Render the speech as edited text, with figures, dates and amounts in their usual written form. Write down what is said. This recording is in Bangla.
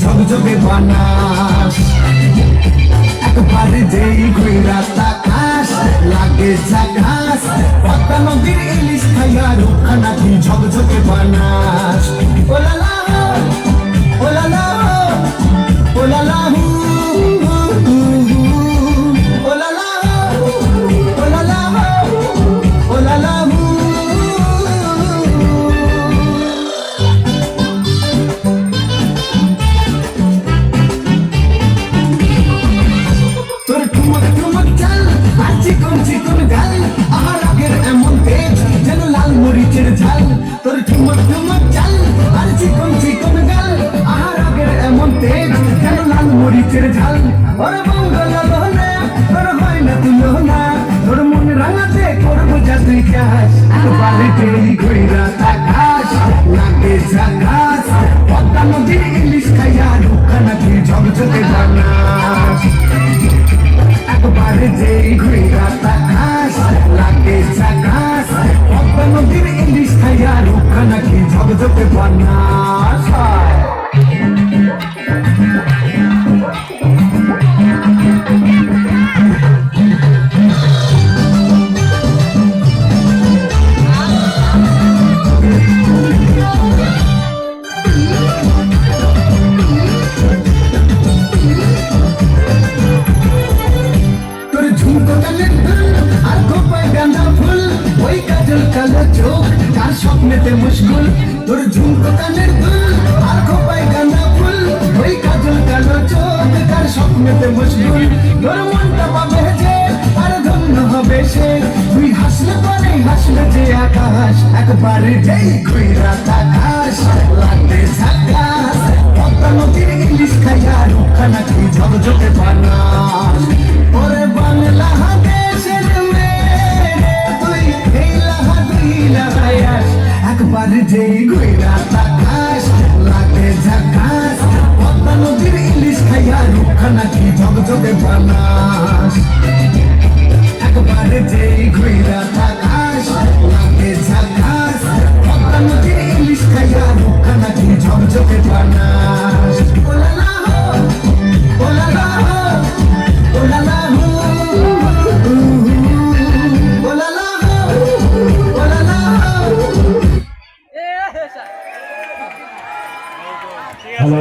ঝকঝকে বানাস একবারে যেই ঘুইরা তাকাস লাগে ঝাকাস পদ্মা নদীর ইলিশ খাইয়া রুখা নাকি ঝকঝকে বানাস ওলালা ওলালা ওলালা ঝাল তোর ঠুমক ঠুমক চাল আর চিকন চিকন গাল আহার আগের এমন তেজ যেন লাল মরিচের ঝাল ওরে মঙ্গল লোনা তোর হয় না তুলনা তোর মন রাঙাতে করবো যা তুই চাস বাড়িতেই ঘুইরা তাকাস লাগে ঝাকাস পদ্মা নদীর ইলিশ খাইয়া রুখা নাকি ঝকঝকে বানাস একবারে যেই ঘুইরা তাকাস লাগে ঝাকাস পদ্মা নদীর ইলিশ খাইয়া রুখা নাকি ঝকঝকে বানাস তোর ঝুমকো কানের দুল আর খোপায় গাঁদা ফুল ওই কাজল কালো চোখ তার স্বপ্নেতে মুশকুল তোর ঝুমকো কানের দুল আর খোপায় গাঁদা ফুল ওই কাজল কালো চোখ তার স্বপ্নেতে মুশকুল তোর মনটা পাবে যে আর ধন্য হবে সে তুই হাসলে পরে হাসলে যে আকাশ একবারে যেই ঘুইরা তাকাস লাগবে ঝাকাস পদ্মা নদীর ইলিশ খাইয়া রুখা নাকি ঝকঝকে বানাস ওরে বাংলা দেশের মেয়ে তুই এই লাহা দুই লাগায়াস একবার যেই ঘুইরা তাকাস লাগে ঝাকাস পদ্মা নদীর ইলিশ খাইয়া রুখা নাকি ঝকঝকে বানাস একবার যেই ঘুইরা তাকাস লাগে ঝাকাস পদ্মা নদীর ইলিশ খাইয়া রুখা নাকি ঝকঝকে বানাস ওলালা ওলালা ওলালা Hello.